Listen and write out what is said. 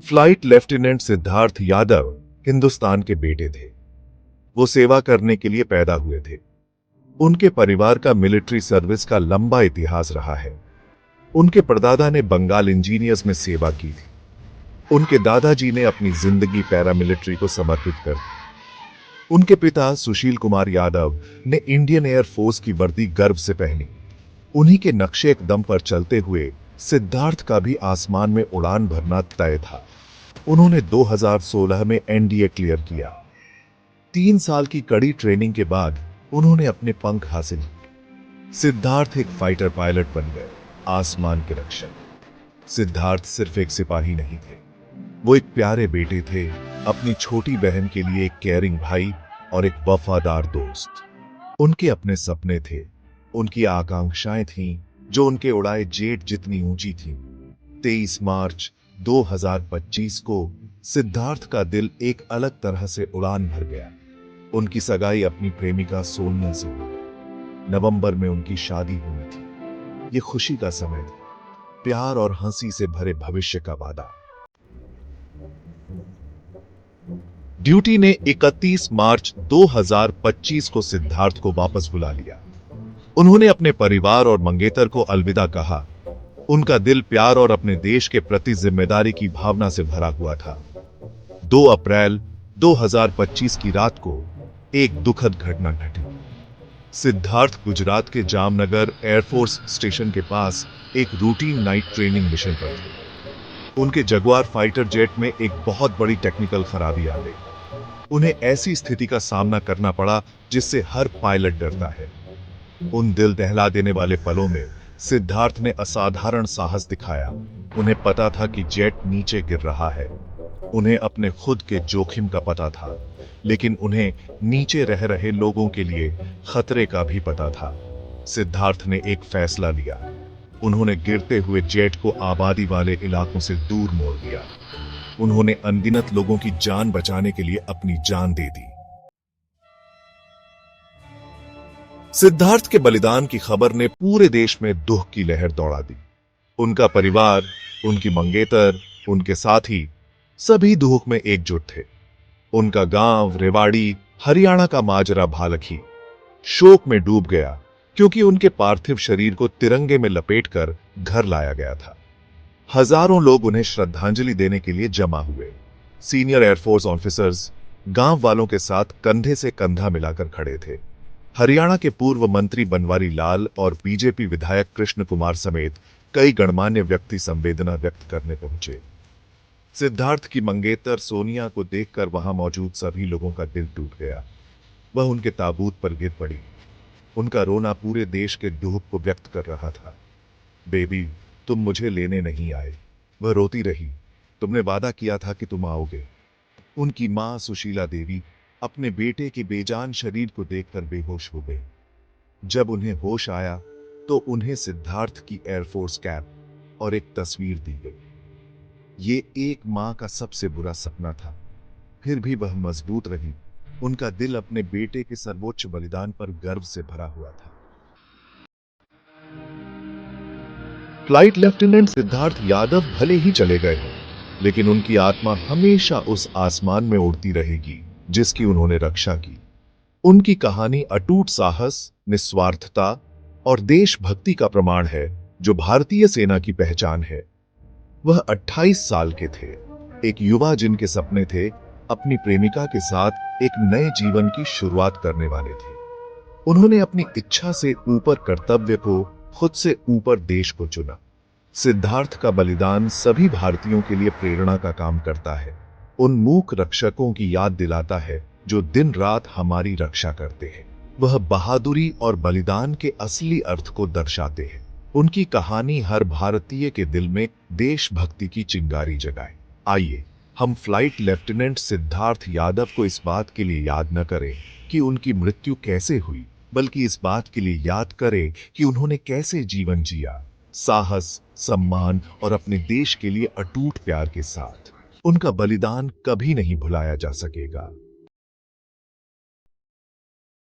Flight lieutenant Siddharth Yadav Hindustan के बेटे थे। वो सेवा करने के लिए पैदा हुए थे। उनके परिवार का मिलिट्री सर्विस का लंबा इतिहास रहा है। उनके परदादा ने बंगाल इंजीनियर्स में सेवा की थी। उनके दादाजी ने अपनी जिंदगी पैरामिलिट्री को समर्पित कर दी। उनके पिता सुशील कुमार यादव ने इंडियन एयर फोर्स की वर्दी गर्व से पहनी। उन्हीं के नक्शे कदम पर चलते हुए सिद्धार्थ का भी आसमान में उड़ान भरना तय था। उन्होंने 2016 में एनडीए क्लियर किया। 3 साल की कड़ी ट्रेनिंग के बाद उन्होंने अपने पंख हासिल किए। सिद्धार्थ एक फाइटर पायलट बन गए, आसमान के रक्षक। सिद्धार्थ सिर्फ एक सिपाही नहीं थे, वो एक प्यारे बेटे थे, अपनी छोटी बहन के लिए एक केयरिंग भाई और एक वफादार दोस्त। उनके अपने सपने थे, उनकी आकांक्षाएं थीं जो उनके उड़ाए जेट जितनी ऊंची थीं। 23 मार्च 2025 को सिद्धार्थ का दिल एक अलग तरह से उड़ान भर गया। उनकी सगाई अपनी प्रेमिका सोनिया से हुई। नवंबर में उनकी शादी हुई थी। ये खुशी का समय था, प्यार और हंसी से भरे भविष्य का वादा। ड्यूटी ने 31 मार्च 2025 को सिद्धार्थ को वापस बुला लिया। उन्होंने अपने परिवार और मंगेतर को अलविदा कहा। उनका दिल प्यार और अपने देश के प्रति जिम्मेदारी की भावना से भरा हुआ था। 2 अप्रैल 2025 की रात को एक दुखद घटना घटी। सिद्धार्थ गुजरात के जामनगर एयरफोर्स स्टेशन के पास एक रूटीन नाइट ट्रेनिंग मिशन पर थे। उनके जगुआर फाइटर जेट में एक बहुत बड़ी टेक्निकल खराबी आ गई। उन्हें ऐसी स्थिति का सामना करना पड़ा जिससे हर पायलट डरता है। उन दिल दहला देने वाले पलों में सिद्धार्थ ने असाधारण साहस दिखाया। उन्हें पता था कि जेट नीचे गिर रहा है। उन्हें अपने खुद के जोखिम का पता था, लेकिन उन्हें नीचे रह रहे लोगों के लिए खतरे का भी पता था। सिद्धार्थ ने एक फैसला लिया। उन्होंने गिरते हुए जेट को आबादी वाले इलाकों से दूर मोड़ दिया। उन्होंने अनगिनत लोगों की जान बचाने के लिए अपनी जान दे दी। सिद्धार्थ के बलिदान की खबर ने पूरे देश में दुख की लहर दौड़ा दी। उनका परिवार, उनकी मंगेतर, उनके साथी सभी दुख में एकजुट थे। उनका गांव रेवाड़ी, हरियाणा का माजरा भालखी शोक में डूब गया, क्योंकि उनके पार्थिव शरीर को तिरंगे में लपेटकर घर लाया गया था। हजारों लोग उन्हें श्रद्धांजलि देने के लिए जमा हुए। सीनियर एयरफोर्स ऑफिसर्स गांव वालों के साथ कंधे से कंधा मिलाकर खड़े थे। हरियाणा के पूर्व मंत्री बनवारी लाल और बीजेपी विधायक कृष्ण कुमार समेत कई गणमान्य व्यक्ति संवेदना व्यक्त करने पहुंचे। सिद्धार्थ की मंगेतर सोनिया को देखकर वहां मौजूद सभी लोगों का दिल टूट गया। वह उनके ताबूत पर गिर पड़ी। उनका रोना पूरे देश के दुख को व्यक्त कर रहा था। बेबी, तुम मुझे लेने नहीं आए, वह रोती रही। तुमने वादा किया था कि तुम आओगे। उनकी मां सुशीला देवी अपने बेटे के बेजान शरीर को देखकर बेहोश हो गई। जब उन्हें होश आया तो उन्हें सिद्धार्थ की एयरफोर्स कैप और एक तस्वीर दी गई। ये एक मां का सबसे बुरा सपना था, फिर भी वह मजबूत रही। उनका दिल अपने बेटे के सर्वोच्च बलिदान पर गर्व से भरा हुआ था। फ्लाइट लेफ्टिनेंट सिद्धार्थ यादव भले ही चले गए हों, लेकिन उनकी आत्मा हमेशा उस आसमान में उड़ती रहेगी जिसकी उन्होंने रक्षा की। उनकी कहानी अटूट साहस, निस्वार्थता और देशभक्ति का प्रमाण है, जो भारतीय सेना की पहचान है। वह 28 साल के थे, एक युवा जिनके सपने थे अपनी प्रेमिका के साथ एक नए जीवन की शुरुआत करने वाले थे। उन्होंने अपनी इच्छा से ऊपर कर्तव्य को, खुद से ऊपर देश को चुना। सिद्धार्थ का बलिदान सभी भारतीयों के लिए प्रेरणा का काम करता है। उन मूक रक्षकों की याद दिलाता है जो दिन रात हमारी रक्षा करते हैं। वह बहादुरी और बलिदान के असली अर्थ को दर्शाते हैं। उनकी कहानी हर भारतीय के दिल में देशभक्ति की चिंगारी जगाए। आइए हम फ्लाइट लेफ्टिनेंट सिद्धार्थ यादव को इस बात के लिए याद न करें कि उनकी मृत्यु कैसे हुई, बल्कि इस बात के लिए याद करें कि उन्होंने कैसे जीवन जिया, साहस, सम्मान और अपने देश के लिए अटूट प्यार के साथ। उनका बलिदान कभी नहीं भुलाया जा सकेगा।